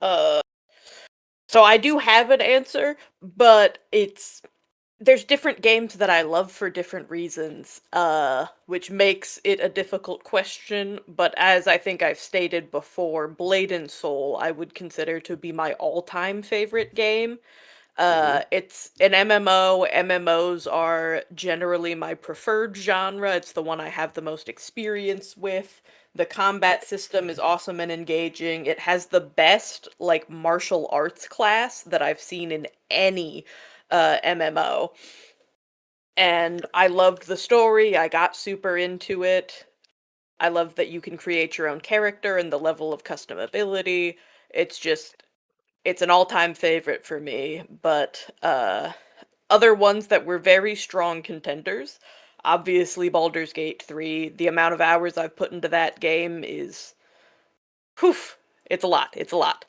So I do have an answer, but there's different games that I love for different reasons, which makes it a difficult question. But as I think I've stated before, Blade and Soul I would consider to be my all-time favorite game. It's an MMO. MMOs are generally my preferred genre. It's the one I have the most experience with. The combat system is awesome and engaging. It has the best like martial arts class that I've seen in any MMO. And I loved the story. I got super into it. I love that you can create your own character and the level of customability. It's an all-time favorite for me, but other ones that were very strong contenders, obviously Baldur's Gate 3. The amount of hours I've put into that game is it's a lot. It's a lot.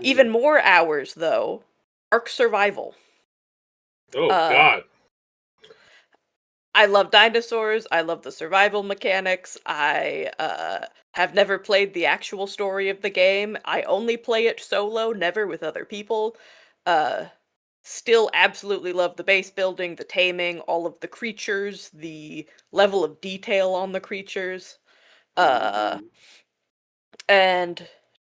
Even more hours though, Ark Survival. Oh god. I love dinosaurs. I love the survival mechanics. I have never played the actual story of the game. I only play it solo, never with other people. Still absolutely love the base building, the taming, all of the creatures, the level of detail on the creatures. And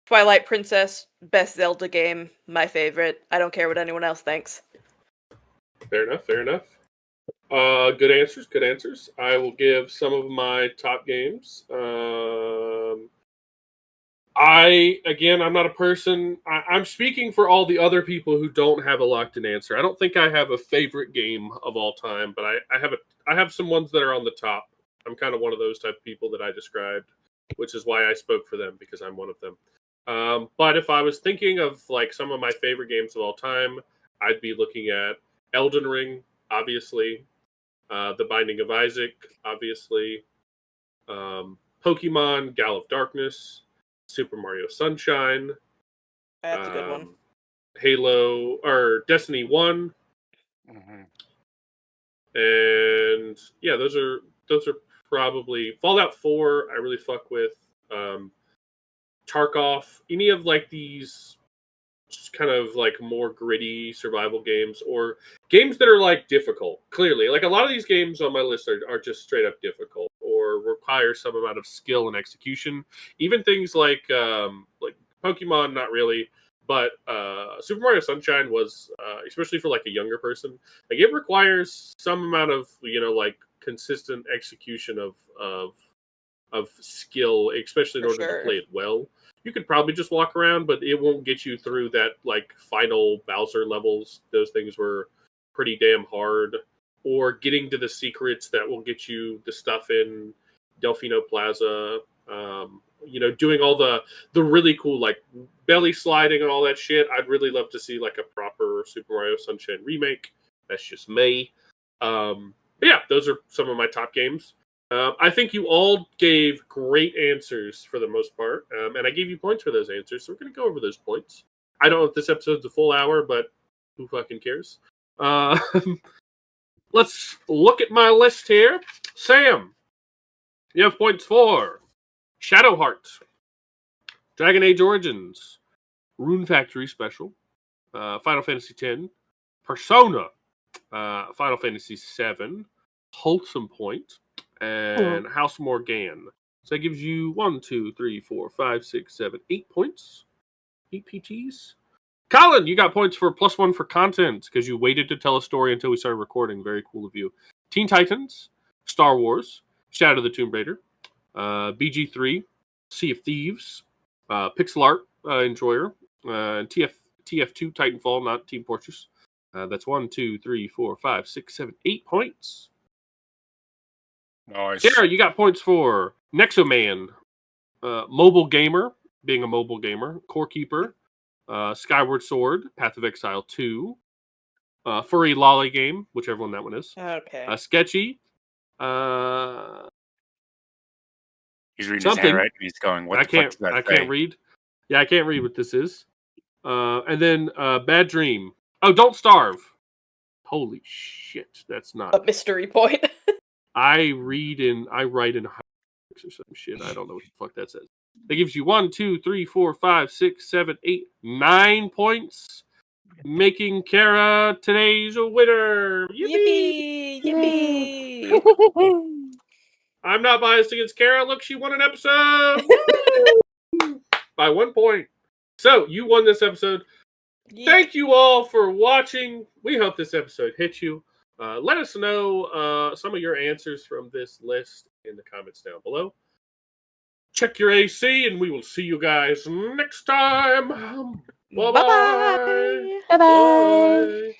Twilight Princess, best Zelda game, my favorite. I don't care what anyone else thinks. Fair enough, fair enough. Good answers, good answers. I will give some of my top games. I'm not a person. I'm speaking for all the other people who don't have a locked-in answer. I don't think I have a favorite game of all time, but I have some ones that are on the top. I'm kind of one of those type of people that I described, which is why I spoke for them, because I'm one of them. But if I was thinking of like some of my favorite games of all time, I'd be looking at Elden Ring, obviously, The Binding of Isaac, obviously, Pokemon, Gall of Darkness, Super Mario Sunshine, That's a good one. Halo or Destiny 1. And yeah, those are probably Fallout 4. I really fuck with Tarkov. Any of like these just kind of like more gritty survival games or games that are like difficult. Clearly, like a lot of these games on my list are just straight up difficult or require some amount of skill and execution. Even things like Pokemon, not really, But Super Mario Sunshine was, especially for like a younger person, like it requires some amount of like consistent execution of skill, especially in For order to sure. play it well. You could probably just walk around, but it won't get you through that like final Bowser levels. Those things were pretty damn hard. Or getting to the secrets that will get you the stuff in Delfino Plaza. Doing all the really cool like belly sliding and all that shit. I'd really love to see like a proper Super Mario Sunshine remake. That's just me. But yeah, those are some of my top games. I think you all gave great answers for the most part, and I gave you points for those answers, so we're going to go over those points. I don't know if this episode's a full hour, but who fucking cares? Let's look at my list here. Sam, you have points for Shadow Heart, Dragon Age Origins, Rune Factory Special, Final Fantasy X, Persona, Final Fantasy VII, Wholesome Point, and House Morgan. So that gives you 1, 2, 3, 4, 5, 6, 7, 8 points. 8 PTs. Colin, you got points for +1 for content because you waited to tell a story until we started recording. Very cool of you. Teen Titans, Star Wars, Shadow of the Tomb Raider, BG3, Sea of Thieves, Pixel Art Enjoyer, TF2 Titanfall, not Team Fortress. That's 1, 2, 3, 4, 5, 6, 7, 8 points. Nice. Sarah, you got points for Nexoman, Mobile Gamer, being a mobile gamer, Core Keeper, Skyward Sword, Path of Exile 2, Furry Lolly Game, whichever one that one is. Okay. Sketchy. He's reading something. his handwriting. He's going, what the fuck does that I say? can't read. Yeah, I can't read what this is. And then Bad Dream. Oh, Don't Starve. Holy shit, that's not. A mystery point. I write in hieroglyphics or some shit. I don't know what the fuck that says. That gives you 1, 2, 3, 4, 5, 6, 7, 8, 9 points, making Kara today's winner. Yippee! Yippee! I'm not biased against Kara. Look, she won an episode by 1 point. So you won this episode. Thank you all for watching. We hope this episode hit you. Let us know some of your answers from this list in the comments down below. Check your AC, and we will see you guys next time. Bye-bye. Bye-bye. Bye-bye. Bye.